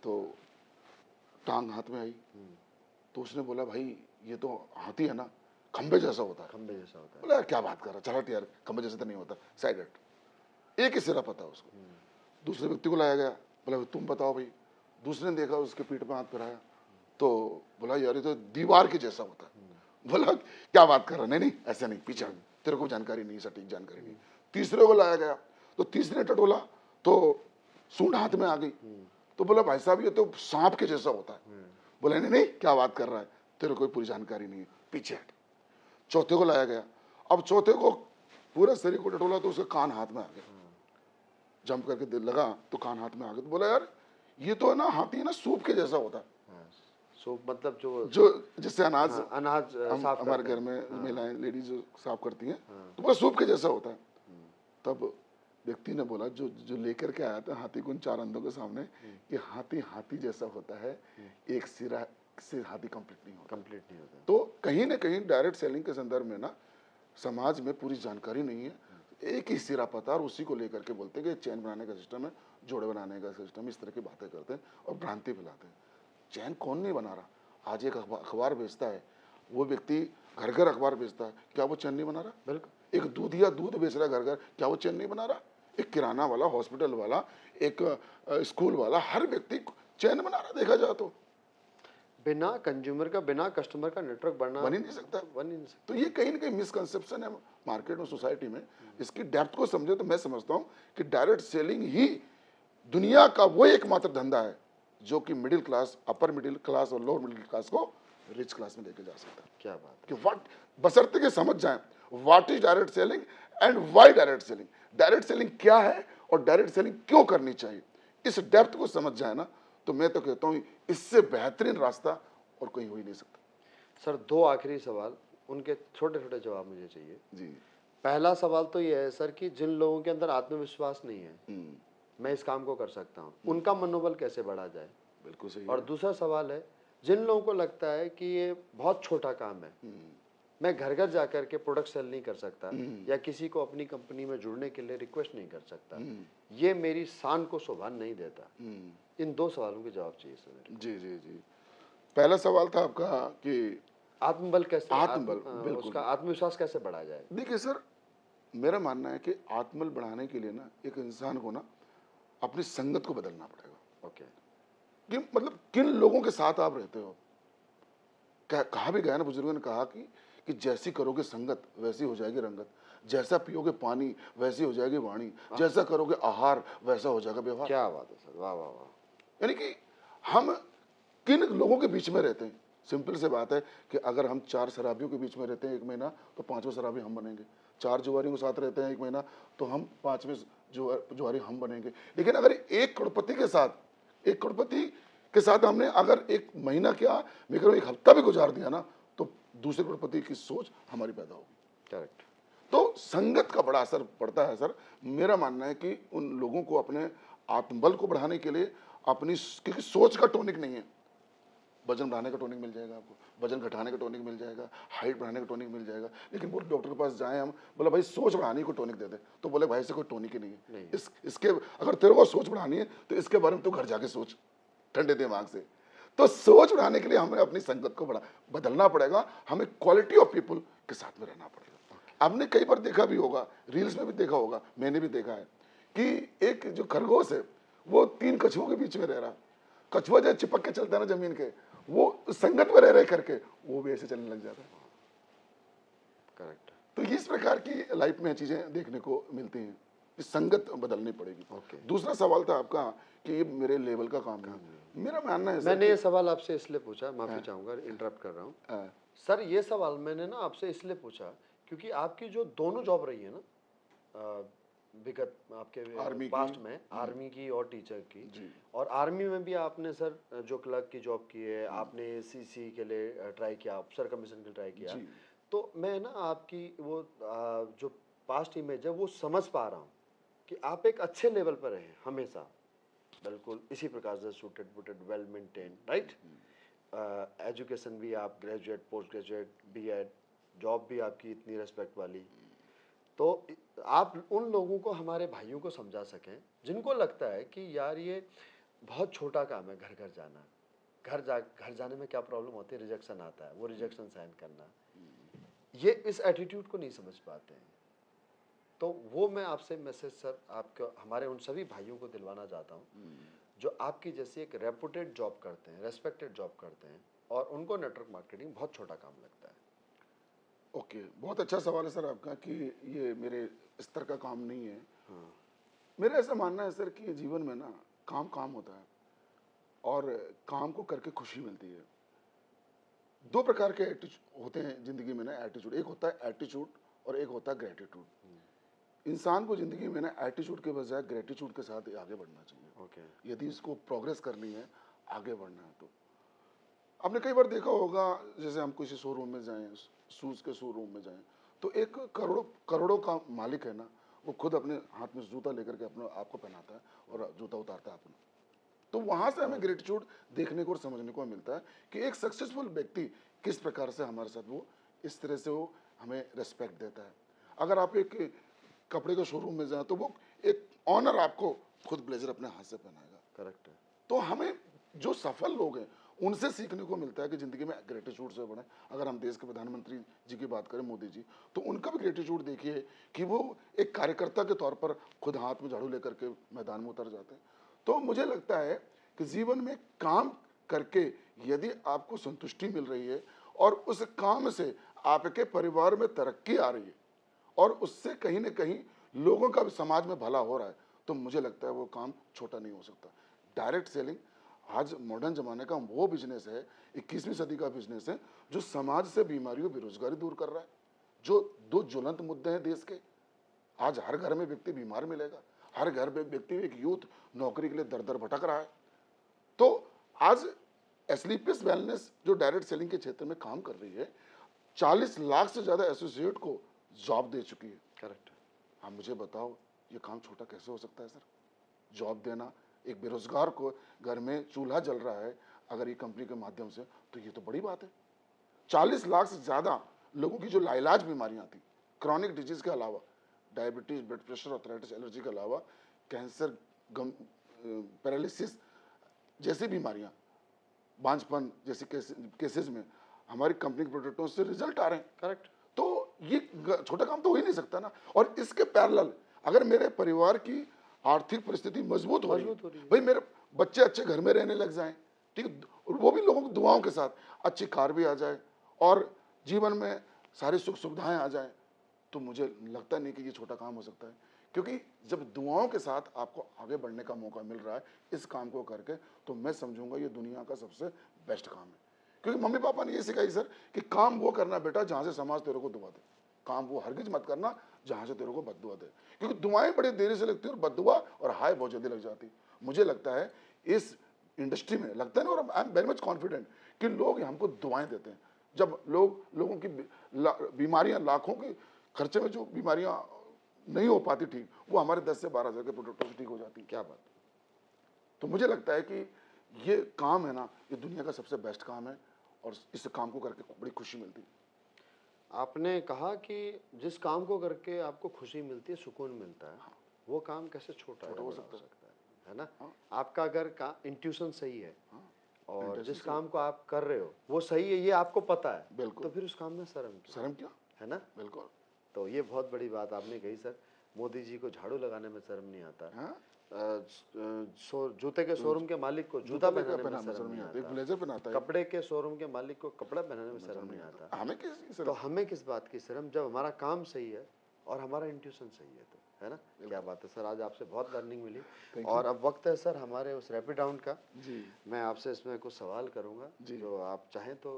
तो टांग हाथ में आई। तो उसने बोला भाई ये तो हाथी है ना, खंबे जैसा होता है। खंबे जैसा होता है। बोला यार क्या बात कर रहा, चल हट यार, खंबे जैसा तो नहीं होता, साइड हट। एक ही सिरा पता उसको। दूसरे व्यक्ति को लाया गया, बोला तुम बताओ भाई। दूसरे ने देखा, उसके पीठ पे हाथ फिराया, तो बोला यार ये तो दीवार के जैसा होता है। बोला क्या बात कर रहा, नहीं नहीं ऐसा नहीं, पीछे हट, तेरे को जानकारी नहीं, सटीक जानकारी नहीं। तीसरे को लाया गया तो तीसरे ने टटोला तो सूंड हाथ में आ गई। तो बोला भाई साहब ये तो सांप के जैसा होता है। बोला नहीं नहीं क्या बात कर रहा है, तेरे को कोई पूरी जानकारी नहीं है, पीछे हट। चौथे को लाया गया, अब चौथे को पूरा शरीर को टटोला तो उसका कान हाथ में आ गया। जंप करके दिल लगा तो कान हाथ में आ गया। तो बोला यार ये तो है ना हाथी है ना सूप के जैसा होता है, हाँ, सूप मतलब जो जो जिससे अनाज हाँ, अनाज साफ हमारे करते घर हैं। में महिलाएं लेडीज जो साफ करती हैं, हाँ। तो बोला सूप के जैसा होता है। तब व्यक्ति ने बोला जो जो लेकर के आया था हाथी को उन चार अंधों के सामने कि हाथी हाथी जैसा होता है, एक सिरा से हाथी कंप्लीट नहीं होता। कंप्लीट नहीं होता। तो कहीं ना कहीं डायरेक्ट सेलिंग के संदर्भ में ना समाज में पूरी जानकारी नहीं है, एक ही सिरा पता और उसी को लेकर के बोलते हैं कि चैन बनाने का सिस्टम है, जोड़े बनाने का सिस्टम है, इस तरह की बातें करते हैं और भ्रांति फैलाते हैं। चैन कौन नहीं बना रहा? आज एक अखबार बेचता है, वो व्यक्ति घर घर अखबार बेचता है, क्या वो चैन नहीं बना रहा? बिल्कुल। एक दूधिया दूध बेच रहा है घर घर, क्या वो चैन नहीं बना रहा? एक किराना वाला, हॉस्पिटल वाला, एक स्कूल वाला, हर व्यक्ति चैन बना रहा देखा जाए तो। बिना कंज्यूमर का, बिना कस्टमर का नेटवर्क बन ही नहीं सकता। बन ही नहीं सकता। तो ये कहीं ना कहीं मिसकंसेप्शन है मार्केट में, सोसाइटी में। इसकी डेप्थ को समझे तो मैं समझता हूँ कि डायरेक्ट सेलिंग ही दुनिया का वो एकमात्र धंधा है जो कि middle class, upper middle class और लोअर मिडिल क्लास को रिच क्लास में लेके जा सकता है। क्या बात कि व्हाट, बशर्ते के समझ जाएं what is direct selling and why direct selling, direct selling क्या है और डायरेक्ट सेलिंग क्यों करनी चाहिए। इस डेप्थ को समझ जाए ना, तो मैं तो कहता हूँ इससे बेहतरीन रास्ता और कहीं हो ही नहीं सकता। सर, दो आखिरी सवाल, उनके छोटे छोटे जवाब मुझे चाहिए। जी। पहला सवाल तो ये है सर कि जिन लोगों के अंदर आत्मविश्वास नहीं है मैं इस काम को कर सकता हूँ, उनका मनोबल कैसे बढ़ा जाए? बिल्कुल सही और है। दूसरा सवाल है, जिन लोगों को लगता है कि ये बहुत छोटा काम है, मैं घर घर जाकर के प्रोडक्ट सेल नहीं कर सकता या किसी को अपनी कंपनी में जुड़ने के लिए रिक्वेस्ट नहीं कर सकता, ये मेरी शान को शोभा नहीं देता, इन दो सवालों के जवाब चाहिए सर मेरे जी जी जी। पहला सवाल था आपका कि को। आत्मबल कैसे, आत्मबल, बिल्कुल। उसका आत्मविश्वास कैसे बढ़ाया जाए? देखिए सर, मेरा मानना है कि आत्मबल बढ़ाने के लिए ना एक इंसान को ना अपनी संगत को बदलना पड़ेगा। ओके। कि मतलब किन लोगों के साथ आप रहते हो। कहा भी गया ना, बुजुर्गों ने कहा कि जैसी करोगे संगत वैसी हो जाएगी रंगत, जैसा पियोगे पानी वैसी हो जाएगी वाणी, जैसा करोगे आहार वैसा हो जाएगा व्यवहार। क्या बात है सर, वाह वाह वाह। यानी कि हम किन लोगों के बीच में रहते हैं। सिंपल से बात है कि अगर हम 4 शराबियों के बीच में रहते हैं 1 महीना, तो 5वां शराबी हम बनेंगे। 4 जुआरियों के साथ रहते हैं 1 महीना, तो हम 5वें जुआरी हम बनेंगे। लेकिन अगर एक करोड़पति के साथ हमने अगर 1 महीना क्या, मैं कह रहा हूं 1 हफ्ता भी गुजार दिया ना, तो दूसरे करोड़पति की सोच हमारी पैदा होगी। करेक्ट। तो संगत का बड़ा असर पड़ता है सर। मेरा मानना है कि उन लोगों को अपने आत्मबल को बढ़ाने के लिए अपनी, क्योंकि सोच का टॉनिक नहीं है, वजन बढ़ाने का टॉनिक मिल जाएगा आपको, वजन घटाने का टॉनिक मिल जाएगा, हाइट बढ़ाने का टॉनिक मिल जाएगा, लेकिन पूरे डॉक्टर के पास जाएं हम, बोला भाई सोच बढ़ाने को टॉनिक दे दे, तो बोले भाई से कोई टॉनिक ही नहीं है। नहीं। इसके अगर तेरे को सोच बढ़ानी है तो इसके बारे में तो घर जाके सोच ठंडे दिमाग से। तो सोच बढ़ाने के लिए हमें अपनी संगत को बदलना पड़ेगा, हमें क्वालिटी ऑफ पीपल के साथ में रहना पड़ेगा। आपने कई बार देखा भी होगा, रील्स में भी देखा होगा, मैंने भी देखा है कि एक जो खरगोश है वो 3 कछुओं के बीच में रह रहा, कछुआ जो चिपक के चलता है ना जमीन के, वो संगत में रह करके वो भी ऐसे चलने लग जाता है। करेक्ट। तो इस प्रकार की लाइफ में चीजें देखने को मिलती हैं, संगत बदलनी पड़ेगी। Okay. दूसरा सवाल था आपका कि ये मेरे लेवल का काम नहीं। मेरा मानना है सर मैंने ये सवाल आपसे इसलिए पूछा, माफी चाहूंगा इंटरप्ट कर रहा हूँ हाँ, सर, ये सवाल मैंने ना आपसे इसलिए पूछा क्योंकि आपकी जो दोनों जॉब रही है ना विगत आपके आर्मी की, पास्ट में, आर्मी की और टीचर की, जी। और आर्मी में भी आपने सर जो क्लर्क की जॉब की है, आपने सीसी के लिए ट्राई किया, अफसर कमीशन के लिए ट्राई किया, जी। तो मैं ना आपकी वो जो पास्ट इमेज है वो समझ पा रहा हूँ कि आप एक अच्छे लेवल पर रहे हमेशा, बिल्कुल इसी प्रकार से suited booted well maintain, right. Education भी आप graduate, post graduate, BEd, job भी आपकी इतनी रेस्पेक्ट वाली। तो आप उन लोगों को, हमारे भाइयों को समझा सकें जिनको लगता है कि यार ये बहुत छोटा काम है, घर घर जाना, घर जाने में क्या प्रॉब्लम होती है, रिजेक्शन आता है, वो रिजेक्शन सहन करना, ये इस एटीट्यूड को नहीं समझ पाते हैं। तो वो मैं आपसे मैसेज सर आपको, हमारे उन सभी भाइयों को दिलवाना चाहता हूँ जो आपकी जैसी एक रेपुटेड जॉब करते हैं, रेस्पेक्टेड जॉब करते हैं, और उनको नेटवर्क मार्केटिंग बहुत छोटा काम लगता है। ओके, बहुत अच्छा सवाल है सर आपका कि ये मेरे स्तर का काम नहीं है। मेरा ऐसा मानना है सर कि जीवन में ना काम काम होता है और काम को करके खुशी मिलती है। 2 प्रकार के होते हैं जिंदगी में ना एटीट्यूड, एक होता है एटीट्यूड और एक होता है ग्रेटिट्यूड। इंसान को जिंदगी में ना एटीट्यूड के बजाय ग्रेटिट्यूड के साथ आगे बढ़ना चाहिए। ओके। यदि इसको प्रोग्रेस करनी है, आगे बढ़ना है तो आपने कई बार देखा होगा, जैसे हम किसी शोरूम में जाएं, शूज के शोरूम में जाएं, तो एक करोड़ों करोड़ों का मालिक है ना, वो खुद अपने हाथ में जूता लेकर के अपने आप को पहनाता है और जूता उतारता है अपना। तो वहां से हमें ग्रेटिट्यूड देखने को और समझने को मिलता है कि एक सक्सेसफुल व्यक्ति किस प्रकार से हमारे साथ वो इस तरह से वो हमें रेस्पेक्ट देता है। अगर आप एक कपड़े के शोरूम में जाए तो वो एक ऑनर आपको खुद ब्लेजर अपने हाथ से पहनाएगा। करेक्ट है। तो हमें जो सफल लोग हैं उनसे सीखने को मिलता है कि जिंदगी में ग्रेटिट्यूड से बढ़े। अगर हम देश के प्रधानमंत्री जी की बात करें, मोदी जी, तो उनका भी ग्रेटिट्यूड देखिए कि वो एक कार्यकर्ता के तौर पर खुद हाथ में झाड़ू लेकर के मैदान में उतर जाते हैं। तो मुझे लगता है कि जीवन में काम करके यदि आपको संतुष्टि मिल रही है और उस काम से आपके परिवार में तरक्की आ रही है और उससे कहीं ना कहीं लोगों का भी समाज में भला हो रहा है, तो मुझे लगता है वो काम छोटा नहीं हो सकता। डायरेक्ट सेलिंग आज मॉडर्न जमाने का वो बिजनेस है, 21वीं सदी का बिजनेस है, जो समाज से बीमारियों, बेरोजगारी दूर कर रहा है। जो 2 ज्वलंत मुद्दे हैं देश के, आज हर घर में व्यक्ति बीमार मिलेगा, हर घर में व्यक्ति, एक यूथ नौकरी के लिए दर दर भटक रहा है। तो आज एस्लीपियस वेलनेस जो डायरेक्ट सेलिंग के क्षेत्र में काम कर रही है, 40 लाख से ज्यादा एसोसिएट को जॉब दे चुकी है। करेक्ट। आप मुझे बताओ ये काम छोटा कैसे हो सकता है सर? जॉब देना, एक बेरोजगार को घर में चूल्हा जल रहा है अगर ये कंपनी के माध्यम से, तो ये तो बड़ी बात है। 40 लाख से ज्यादा लोगों की जो लाइलाज बीमारियां थी, क्रॉनिक डिजीज के अलावा, diabetes, blood pressure, arthritis, allergy के अलावा कैंसर, पैरालिसिस जैसी बीमारियां, बांझपन जैसी केसेस में हमारी कंपनी के प्रोडक्टों से रिजल्ट आ रहे हैं। करेक्ट। तो ये छोटा काम तो हो ही नहीं सकता ना। और इसके पैरेलल अगर मेरे परिवार की आर्थिक परिस्थिति मजबूत हो रही है, भाई मेरे बच्चे अच्छे घर में रहने लग जाएं, ठीक है, और वो भी लोगों की दुआओं के साथ, अच्छी कार भी आ जाए और जीवन में सारी सुख सुविधाएं आ जाएं, तो मुझे लगता नहीं कि ये छोटा काम हो सकता है। क्योंकि जब दुआओं के साथ आपको आगे बढ़ने का मौका मिल रहा है इस काम को करके, तो मैं समझूंगा ये दुनिया का सबसे बेस्ट काम है। क्योंकि मम्मी पापा ने ये सिखाई सर कि काम वो करना बेटा जहां से समाज तेरे को दुआ दे, काम वो हरगिज मत करना जहां से तेरे को बद्दुआ दे, क्योंकि दुआएं बड़ी देरी से लगती है और बद्दुआ और हाय बहुत जल्दी लग जाती। मुझे लगता है इस इंडस्ट्री में लगता है ना, और I am very much confident कि लोग हमको दुआएं देते हैं। जब लोगों की बीमारियां लाखों की खर्चे में जो बीमारियां नहीं हो पाती ठीक, वो हमारे 10 से 12 हज़ार के प्रोडक्टों से ठीक हो जाती। क्या बात। तो मुझे लगता है कि ये काम है ना, ये दुनिया का सबसे बेस्ट काम है और इस काम को करके बड़ी खुशी मिलती है। आपने कहा कि जिस काम को करके आपको खुशी मिलती है, सुकून मिलता है, वो काम कैसे छोटा या छोटा हो बड़ा सकता है ना? हाँ। आपका अगर का इंट्यूशन सही है हाँ, और intention जिस से- काम को आप कर रहे हो वो सही है, ये आपको पता है, बिल्कुल। तो फिर उस काम में शर्म क्यों, शर्म क्या, है ना? बिल्कुल। तो ये बहुत बड़ी बात आपने कही सर। मोदी जी को झाड़ू लगाने में शर्म नहीं आता, हाँ, जूते के शोरूम के मालिक को जूता लेकर पहनाने में पहनाने शर्म नहीं आता, एक आता, ब्लेजर पहनाता है, कपड़े के शोरूम के मालिक को कपड़ा पहनाने में शर्म नहीं आता, हमें किसी तो शर्म। हमें किस बात की शर्म जब हमारा काम सही है और हमारा इंट्यूशन सही है, तो है ना? क्या बात है सर, आज आपसे बहुत लर्निंग मिली। और अब वक्त है सर हमारे उस रैपिड राउंड का। जी मैं आपसे इसमें कुछ सवाल करूंगा, जी। जो आप चाहें तो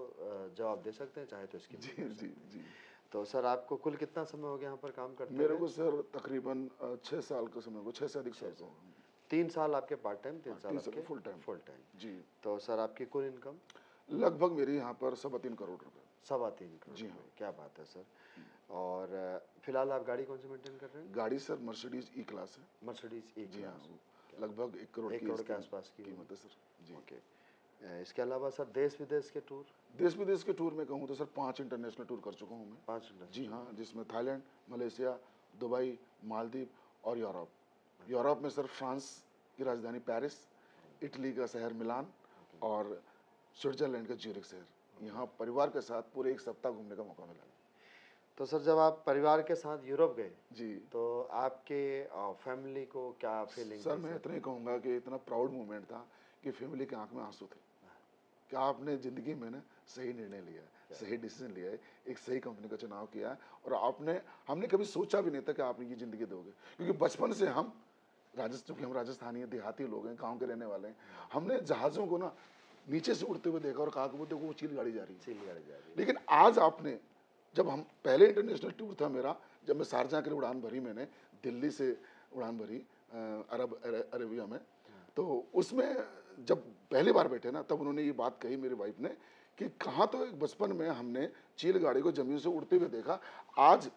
जवाब दे सकते हैं, चाहे तो इसकी जी जी जी। तो सर आपको कुल कितना समय हो गया यहाँ पर काम करते मेरे हुए? को सर तकरीबन 6 साल का समय को, 6 से अधिक साल को। 3 साल आपके पार्ट टाइम, 3 साल 3 साल आपके फुल टाइम। Full time. जी, तो सर आपकी कुल इनकम? लगभग मेरी यहाँ पर 3.25 करोड़ रुपए। 3.25 करोड़ जी हाँ। रुपए। क्या बात है सर। और फिलहाल आप गाड़ी कौन सी मेंटेन कर रहे हैं? गाड़ी सर मर्सिडीज ई क्लास है। मर्सिडीज ई जी हाँ, क्लास। लगभग 1 करोड़ 1 की करोड़ इसकी के आसपास की कीमत है सर। जी। ओके। इसके अलावा सर देश विदेश के टूर? देश विदेश के टूर में कहूँ तो सर 5 इंटरनेशनल टूर कर चुका हूँ मैं। 5 जी हाँ, जिसमें थाईलैंड, मलेशिया, दुबई, मालदीव और यूरोप। यूरोप में सर फ्रांस की राजधानी पेरिस, इटली का शहर मिलान और स्विट्जरलैंड का ज्यूरिख शहर। यहाँ परिवार के साथ पूरे 1 सप्ताह घूमने का मौका मिला। तो सर जब आप परिवार के साथ यूरोप गए जी तो आपके फैमिली को क्या फीलिंग सर, थी मैं सर? इतना ही कहूँगा कि इतना प्राउड मोमेंट था कि फैमिली की आंख में आंसू थे कि आपने ज़िंदगी में ना सही निर्णय लिया है, सही डिसीजन लिया है, एक सही कंपनी का चुनाव किया है और आपने हमने कभी सोचा भी नहीं था कि आप ये ज़िंदगी दोगे, क्योंकि बचपन से हम क्योंकि हम राजस्थानी हैं, देहाती लोग हैं, गांव के रहने वाले हैं, हमने जहाज़ों को ना नीचे से उड़ते हुए देखा और कहा कि वो देखो वो चील गाड़ी जा रही है। चिल गाड़ी जा रही है। लेकिन आज आपने, जब हम पहले इंटरनेशनल टूर था मेरा, जब मैं शारजाह के लिए उड़ान भरी, मैंने दिल्ली से उड़ान भरी अरेबिया में, तो उसमें जब पहली बार बैठे ना, तब उन्होंने ये बात कही मेरी वाइफ ने कि कहाँ तो एक बचपन में हमने चील गाड़ी को जमीन से उड़ते हुए देखा, आज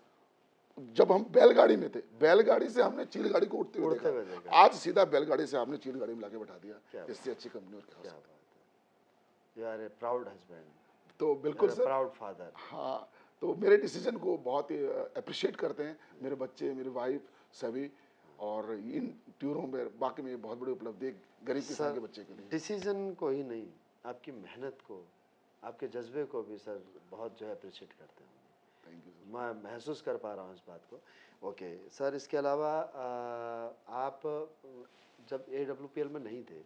जब हम बैलगाड़ी में थे, बैलगाड़ी से हमने चील गाड़ी को उड़ते हुए देखा, आज सीधा बैलगाड़ी से आपने चील गाड़ी में लाके बैठा दिया। इससे अच्छी कंपनी और क्या हो सकती है। You are a proud husband, तो बिल्कुल सर, प्राउड फादर। हाँ, तो मेरे डिसीजन को बहुत ही अप्रिशिएट करते हैं मेरे बच्चे, मेरी वाइफ, सभी। और इन टूरों में बाकी में बहुत बड़ी उपलब्धि है गरीब किसान के बच्चे के लिए। डिसीजन को ही नहीं, आपकी मेहनत को, आपके जज्बे को भी सर बहुत जो है अप्रिशिएट करते हैं। Thank you sir. मैं महसूस कर पा रहा हूँ इस बात को। ओके सर, इसके अलावा आप जब AWPL में नहीं थे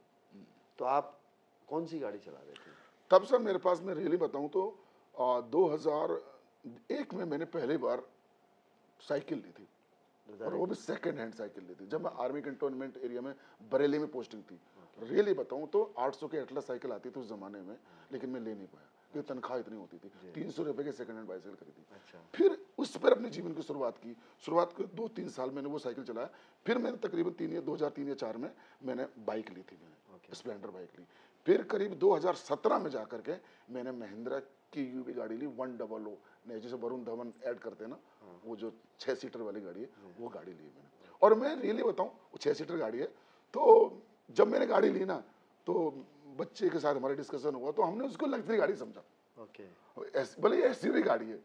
तो आप कौन सी गाड़ी चला रहे थे? तब सर मेरे पास, मैं रियली बताऊं तो 2001 में मैंने पहली बार साइकिल ली थी, और वो भी सेकंड हैंड साइकिल ली थी, जब मैं आर्मी कैंटोनमेंट एरिया में बरेली में पोस्टिंग थी। रियली बताऊं तो 800 के एटलस साइकिल आती थी उस जमाने में, लेकिन मैं ले नहीं पाया क्योंकि तनख्वाह इतनी होती थी। 300 रुपए के सेकंड हैंड बाइसाइकिल खरीदी। अच्छा। फिर उस पर अपने जीवन की शुरुआत की। शुरुआत के 2-3 साल मैंने वो साइकिल चलाया। फिर मैंने तकरीबन 2003 या 4 में मैंने बाइक ली थी, मैंने स्प्लेंडर बाइक ली। फिर करीब 2017 में जाकर के मैंने महिंद्रा की यूवी गाड़ी ली 100, नहीं जैसे वरुण धवन ऐड करते हैं ना, वो जो 6 सीटर वाली गाड़ी है, वो गाड़ी ली मैंने। और मैं रियली बताऊं, वो 6 सीटर गाड़ी है। तो जब मैंने गाड़ी ली ना, तो बच्चे के साथ हमारा डिस्कशन हुआ, तो हमने उसको लग्जरी गाड़ी समझा। ओके। भले एसयूवी गाड़ी है,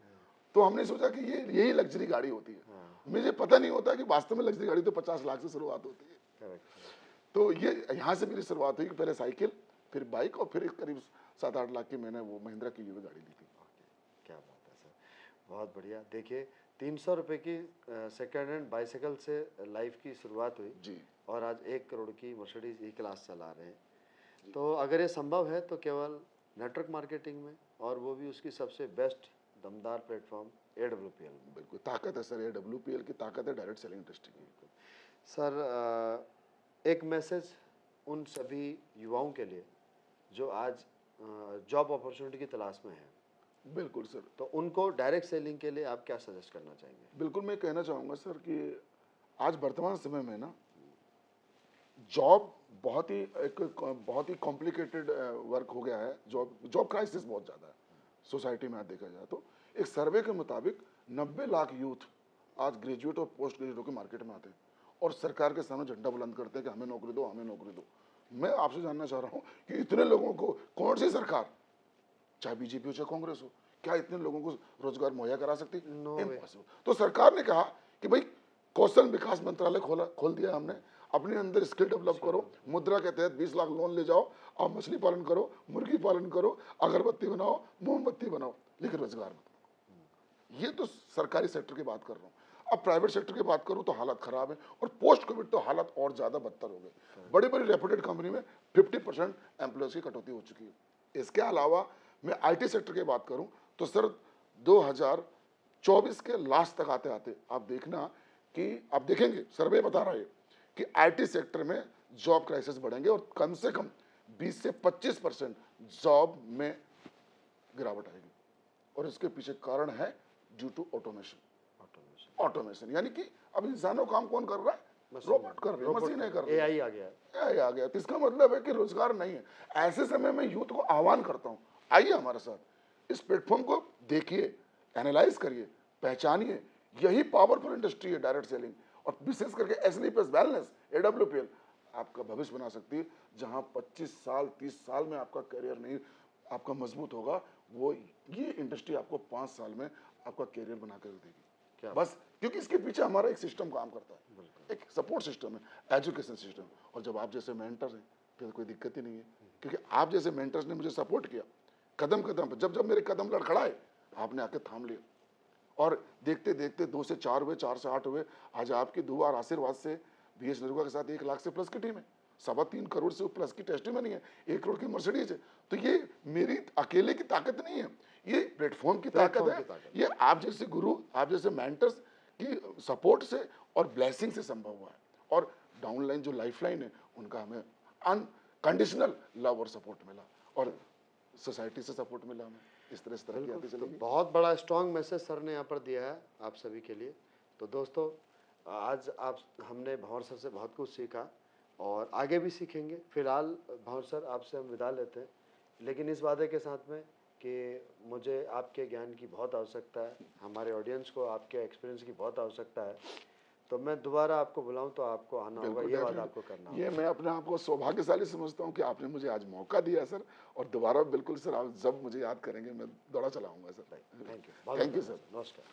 तो हमने सोचा कि ये यही लग्जरी गाड़ी होती है। मुझे पता नहीं होता कि वास्तव में लग्जरी गाड़ी तो 50 लाख से शुरुआत होती है। करेक्ट। तो ये यहाँ से मेरी शुरुआत हुई कि पहले साइकिल, फिर बाइक, और फिर करीब 7-8 लाख की मैंने वो महिंद्रा की यूवी गाड़ी ली थी। क्या बात है सर, बहुत बढ़िया। देखिए 300 रुपए की सेकेंड हैंड बाइसाइकिल से लाइफ की शुरुआत हुई जी, और आज 1 करोड़ की मर्सिडीज ई क्लास चला रहे हैं। तो अगर ये संभव है तो केवल नेटवर्क मार्केटिंग में, और वो भी उसकी सबसे बेस्ट दमदार प्लेटफॉर्म AWPL में। बिल्कुल ताकत है सर, ये WPL की ताकत है डायरेक्ट सेलिंग इंडस्ट्री की। सर एक मैसेज उन सभी युवाओं के लिए जो आज जॉब अपॉर्चुनिटी की तलाश में है, बिल्कुल सर, तो उनको डायरेक्ट सेलिंग के लिए आप क्या सजेस्ट करना चाहेंगे? बिल्कुल मैं कहना चाहूँगा सर कि आज वर्तमान समय में ना जॉब बहुत ही कॉम्प्लिकेटेड वर्क हो गया है। जॉब क्राइसिस बहुत ज़्यादा है सोसाइटी में। आज देखा जाए तो एक सर्वे के मुताबिक 90 लाख यूथ आज ग्रेजुएट और पोस्ट ग्रेजुएट होकर मार्केट में आते हैं और सरकार के सामने झंडा बुलंद करते हैं कि हमें नौकरी दो, हमें नौकरी दो। मैं आपसे जानना चाह रहा हूँ कि इतने लोगों को कौन सी सरकार, चाहे बीजेपी हो चाहे कांग्रेस हो, क्या इतने लोगों को रोजगार मुहैया करा सकती है? No way. Impossible। तो सरकार ने कहा कि भाई कौशल विकास मंत्रालय खोल दिया हमने, अपने अंदर स्किल डेवलप करो, मुद्रा के तहत 20 लाख लोन ले जाओ, आप मछली पालन करो, मुर्गी पालन करो, अगरबत्ती बनाओ, मोमबत्ती बनाओ, लेकिन रोजगार मत दो। ये तो सरकारी सेक्टर की बात कर रहा हूँ। अब प्राइवेट सेक्टर की बात करूँ तो हालत खराब है, और पोस्ट कोविड तो हालत और ज्यादा बदतर हो गई। बड़ी बड़ी रेपुटेड कंपनी में 50% एम्प्लॉयज की कटौती हो चुकी है। इसके अलावा मैं आईटी सेक्टर की बात करूं तो सर 2024 के लास्ट तक आते आते आप देखना कि आप देखेंगे, सर्वे बता रहा है कि आईटी सेक्टर में जॉब क्राइसिस बढ़ेंगे और कम से कम 20 से 25% जॉब में गिरावट आएगी। और इसके पीछे कारण है ड्यू टू ऑटोमेशन, यानी कि अब इंसानों काम कौन कर रहा है? रोबोट कर रहे हैं, मशीनें कर रही हैं, एआई आ गया है। AI आ गया। तो इसका मतलब है कि रोजगार नहीं है। ऐसे समय में यूथ को आह्वान करता हूं, आइए हमारे साथ इस प्लेटफॉर्म को देखिए, एनालाइज करिए, पहचानिए। यही पावरफुल इंडस्ट्री है डायरेक्ट सेलिंग, और विशेष करके SNEPS वेलनेस, AWPL आपका भविष्य बना सकती है। जहां 25 साल 30 साल में आपका करियर नहीं आपका मजबूत होगा, वो ये इंडस्ट्री आपको 5 साल में आपका करियर बना कर देगी। बस क्योंकि इसके पीछे हमारा एक सिस्टम काम करता है, एक सपोर्ट सिस्टम है, एजुकेशन सिस्टम। और जब आप जैसे मेंटर हैं फिर कोई दिक्कत ही नहीं है, क्योंकि आप जैसे मेंटर्स ने मुझे सपोर्ट किया कदम कदम पर। जब जब मेरे कदम लड़खड़ाए आपने आके थाम लिया, और देखते देखते 2 से 4 हुए, 4 से 8 हुए। आज आपकी दुआ और आशीर्वाद से BS नरेगा के साथ 1 लाख से प्लस की टीम है, 3.25 करोड़ से प्लस की टेस्टिमनी है, 1 करोड़ की मर्सिडीज है। तो ये मेरी अकेले की ताकत नहीं है, ये प्लेटफॉर्म की ताकत है। ये आप जैसे गुरु, आप जैसे मेंटर्स की सपोर्ट से और ब्लेसिंग से संभव हुआ है। और डाउनलाइन जो लाइफलाइन है उनका हमें अनकंडीशनल लव और सपोर्ट मिला, और सोसाइटी से सपोर्ट मिला हमें। इस तरह की आती तो चलेगी। बहुत बड़ा स्ट्रॉन्ग मैसेज सर ने यहाँ पर दिया है आप सभी के लिए। तो दोस्तों, आज हमने भंवर सर से बहुत कुछ सीखा और आगे भी सीखेंगे। फिलहाल भंवर सर आपसे हम विदा लेते हैं, लेकिन इस वादे के साथ में कि मुझे आपके ज्ञान की बहुत आवश्यकता है, हमारे ऑडियंस को आपके एक्सपीरियंस की बहुत आवश्यकता है। तो मैं दोबारा आपको बुलाऊं तो आपको आना होगा, ये बात आपको करना होगा। ये मैं अपने आप को सौभाग्यशाली समझता हूँ कि आपने मुझे आज मौका दिया सर, और दोबारा बिल्कुल सर आप जब मुझे याद करेंगे मैं दौड़ा चलाऊंगा सर। थैंक यू सर, नमस्कार।